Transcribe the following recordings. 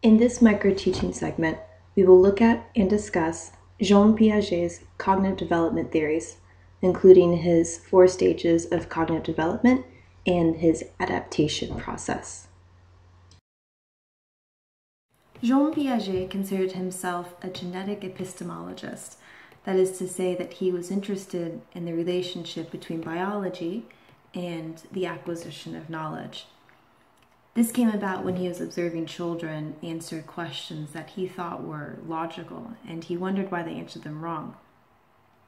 In this micro-teaching segment, we will look at and discuss Jean Piaget's cognitive development theories, including his 4 stages of cognitive development and his adaptation process. Jean Piaget considered himself a genetic epistemologist, that is to say that he was interested in the relationship between biology and the acquisition of knowledge. This came about when he was observing children answer questions that he thought were logical, and he wondered why they answered them wrong.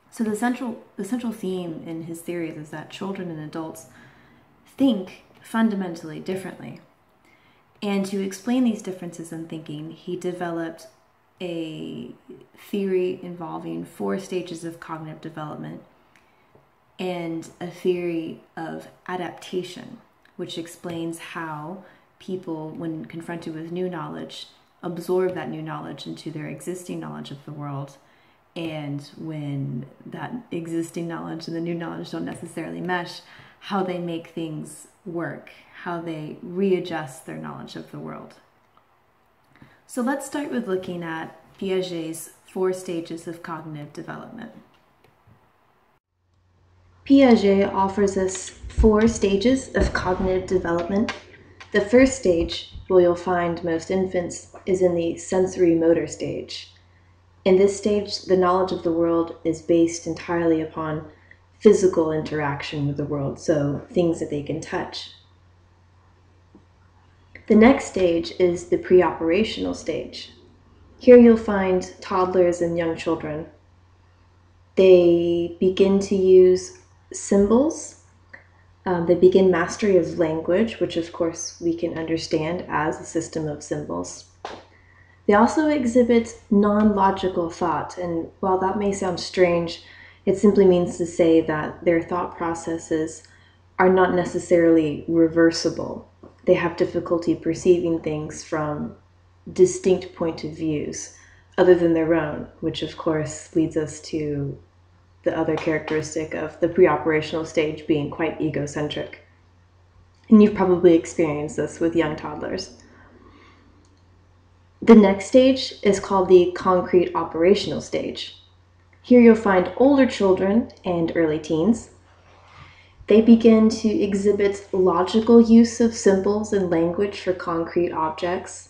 So the central theme in his theories is that children and adults think fundamentally differently. And to explain these differences in thinking, he developed a theory involving 4 stages of cognitive development and a theory of adaptation, which explains how people, when confronted with new knowledge, absorb that new knowledge into their existing knowledge of the world. And when that existing knowledge and the new knowledge don't necessarily mesh, how they make things work, how they readjust their knowledge of the world. So let's start with looking at Piaget's 4 stages of cognitive development. Piaget offers us 4 stages of cognitive development. The first stage, where you'll find most infants, is in the sensory motor stage. In this stage, the knowledge of the world is based entirely upon physical interaction with the world, so things that they can touch. The next stage is the pre-operational stage. Here you'll find toddlers and young children. They begin to use symbols. They begin mastery of language, which of course we can understand as a system of symbols. They also exhibit non-logical thought, and while that may sound strange, it simply means to say that their thought processes are not necessarily reversible. They have difficulty perceiving things from distinct point of views other than their own, which of course leads us to the other characteristic of the pre-operational stage being quite egocentric. And you've probably experienced this with young toddlers. The next stage is called the concrete operational stage. Here you'll find older children and early teens. They begin to exhibit logical use of symbols and language for concrete objects.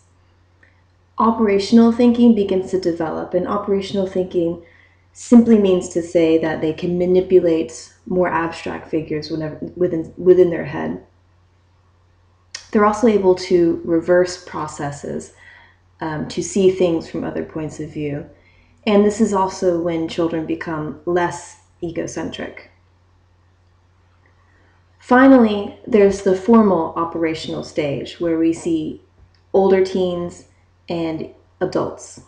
Operational thinking begins to develop, and operational thinking simply means to say that they can manipulate more abstract figures within their head. They're also able to reverse processes, to see things from other points of view. And this is also when children become less egocentric. Finally, there's the formal operational stage, where we see older teens and adults.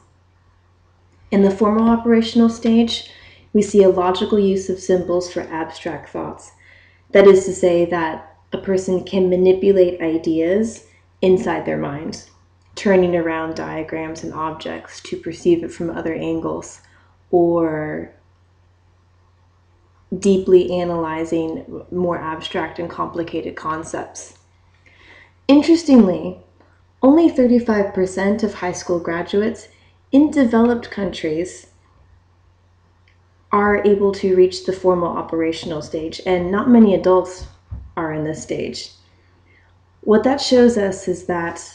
In the formal operational stage, we see a logical use of symbols for abstract thoughts. That is to say that a person can manipulate ideas inside their mind, turning around diagrams and objects to perceive it from other angles, or deeply analyzing more abstract and complicated concepts. Interestingly, only 35% of high school graduates in developed countries are able to reach the formal operational stage, and not many adults are in this stage. What that shows us is that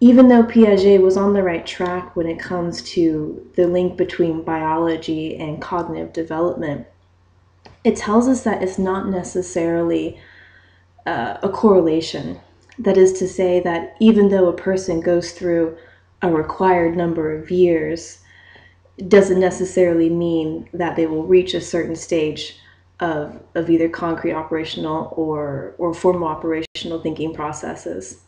even though Piaget was on the right track when it comes to the link between biology and cognitive development, it tells us that it's not necessarily a correlation. That is to say that even though a person goes through a required number of years, doesn't necessarily mean that they will reach a certain stage of either concrete operational or formal operational thinking processes.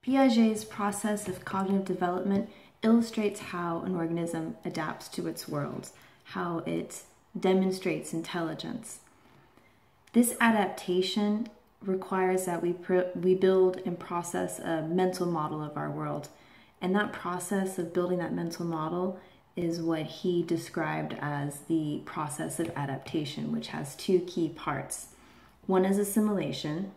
Piaget's process of cognitive development illustrates how an organism adapts to its world, how it demonstrates intelligence. This adaptation requires that we build and process a mental model of our world. And that process of building that mental model is what he described as the process of adaptation, which has 2 key parts. One is assimilation,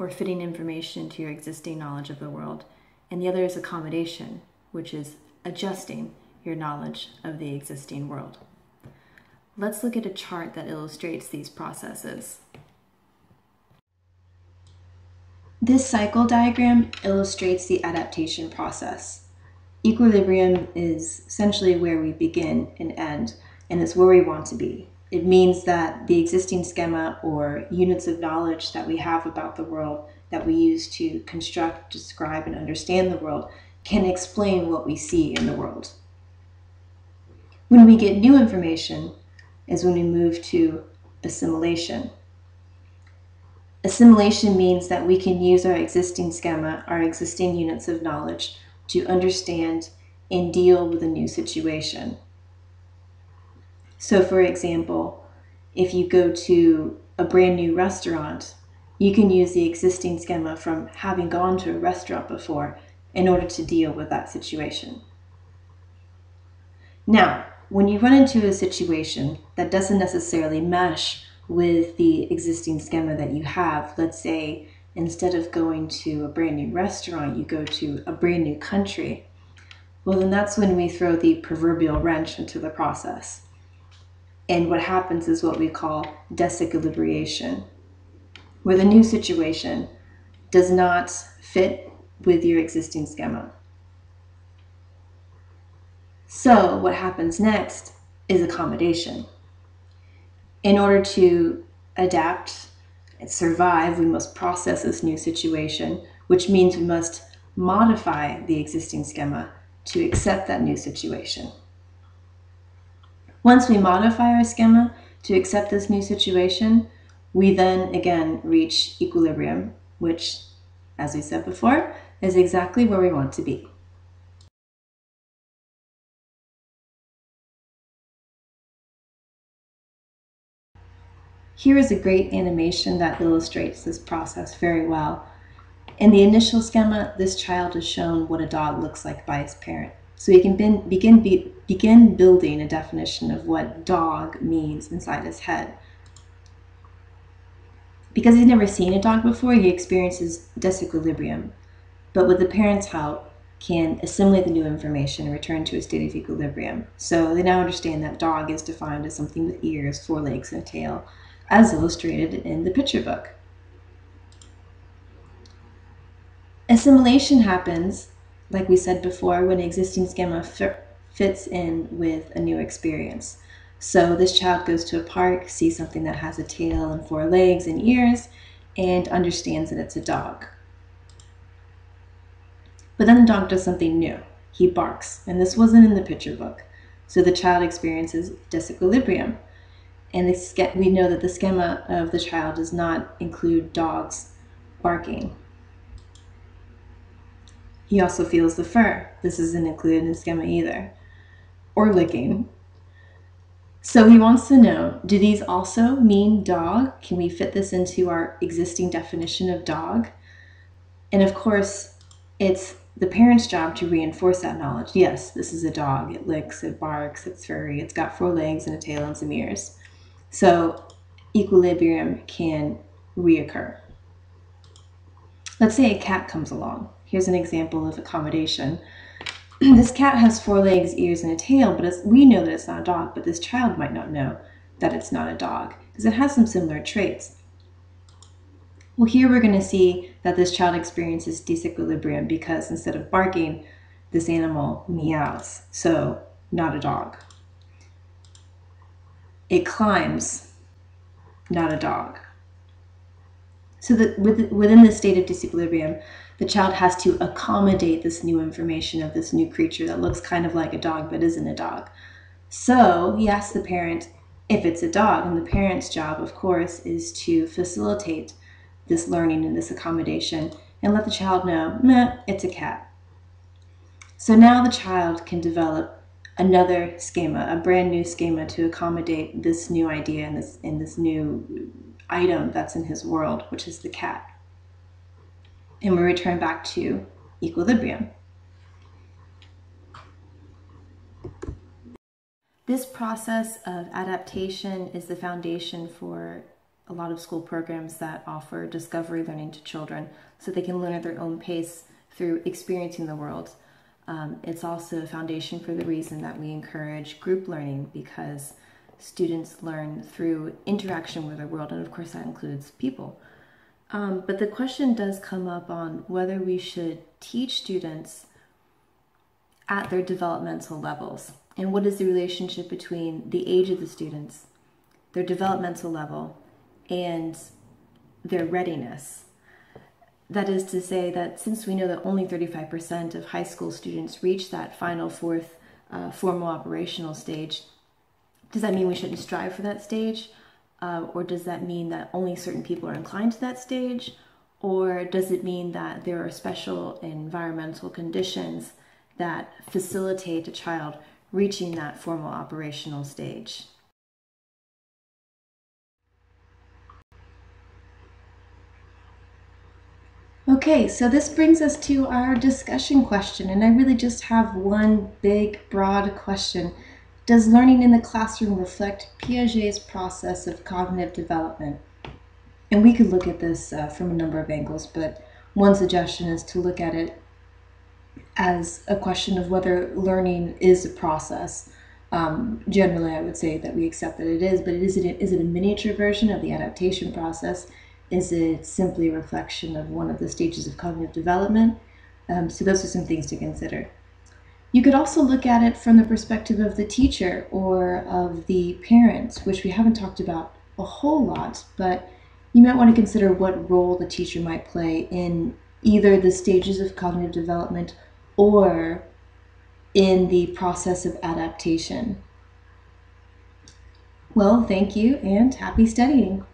or fitting information to your existing knowledge of the world, and the other is accommodation, which is adjusting your knowledge of the existing world. Let's look at a chart that illustrates these processes. This cycle diagram illustrates the adaptation process. Equilibrium is essentially where we begin and end, and it's where we want to be. It means that the existing schema or units of knowledge that we have about the world that we use to construct, describe, and understand the world can explain what we see in the world. When we get new information is when we move to assimilation. Assimilation means that we can use our existing schema, our existing units of knowledge, to understand and deal with a new situation. So for example, if you go to a brand new restaurant, you can use the existing schema from having gone to a restaurant before in order to deal with that situation. Now, when you run into a situation that doesn't necessarily mesh with the existing schema that you have, let's say instead of going to a brand new restaurant, you go to a brand new country, well then that's when we throw the proverbial wrench into the process. And what happens is what we call disequilibration, where the new situation does not fit with your existing schema. So what happens next is accommodation. In order to adapt and survive, we must process this new situation, which means we must modify the existing schema to accept that new situation. Once we modify our schema to accept this new situation, we then again reach equilibrium, which, as we said before, is exactly where we want to be. Here is a great animation that illustrates this process very well. In the initial schema, this child is shown what a dog looks like by his parent. So he can begin building a definition of what dog means inside his head. Because he's never seen a dog before, he experiences disequilibrium, but with the parents' help, can assimilate the new information and return to a state of equilibrium. So they now understand that dog is defined as something with ears, 4 legs, and a tail, as illustrated in the picture book. Assimilation happens, like we said before, when an existing schema fits in with a new experience. So this child goes to a park, sees something that has a tail and 4 legs and ears, and understands that it's a dog. But then the dog does something new. He barks, and this wasn't in the picture book. So the child experiences disequilibrium. And we know that the schema of the child does not include dogs barking. He also feels the fur. This isn't included in the schema either. Or licking. So he wants to know, do these also mean dog? Can we fit this into our existing definition of dog? And of course, it's the parent's job to reinforce that knowledge. Yes, this is a dog. It licks, it barks, it's furry, it's got 4 legs and a tail and some ears. So equilibrium can reoccur. Let's say a cat comes along. Here's an example of accommodation. This cat has 4 legs, ears, and a tail, but we know that it's not a dog, but this child might not know that it's not a dog because it has some similar traits. Well, here we're going to see that this child experiences disequilibrium because instead of barking, this animal meows, so not a dog. It climbs, not a dog. So that within this state of disequilibrium, the child has to accommodate this new information of this new creature that looks kind of like a dog but isn't a dog. So he asks the parent if it's a dog, and the parent's job, of course, is to facilitate this learning and this accommodation and let the child know, meh, it's a cat. So now the child can develop another schema, a brand new schema to accommodate this new idea and this new item that's in his world, which is the cat. And we return back to equilibrium. This process of adaptation is the foundation for a lot of school programs that offer discovery learning to children so they can learn at their own pace through experiencing the world. It's also a foundation for the reason that we encourage group learning, because students learn through interaction with the world, and of course that includes people. But the question does come up on whether we should teach students at their developmental levels, and what is the relationship between the age of the students, their developmental level, and their readiness. That is to say that since we know that only 35% of high school students reach that final fourth formal operational stage, does that mean we shouldn't strive for that stage? Or does that mean that only certain people are inclined to that stage? Or does it mean that there are special environmental conditions that facilitate a child reaching that formal operational stage? Okay, so this brings us to our discussion question, and I really just have one big, broad question. Does learning in the classroom reflect Piaget's process of cognitive development? And we could look at this from a number of angles, but one suggestion is to look at it as a question of whether learning is a process. Generally, I would say that we accept that it is, but is it a miniature version of the adaptation process? Is it simply a reflection of one of the stages of cognitive development? So those are some things to consider. You could also look at it from the perspective of the teacher or of the parents, which we haven't talked about a whole lot, but you might want to consider what role the teacher might play in either the stages of cognitive development or in the process of adaptation. Well, thank you and happy studying.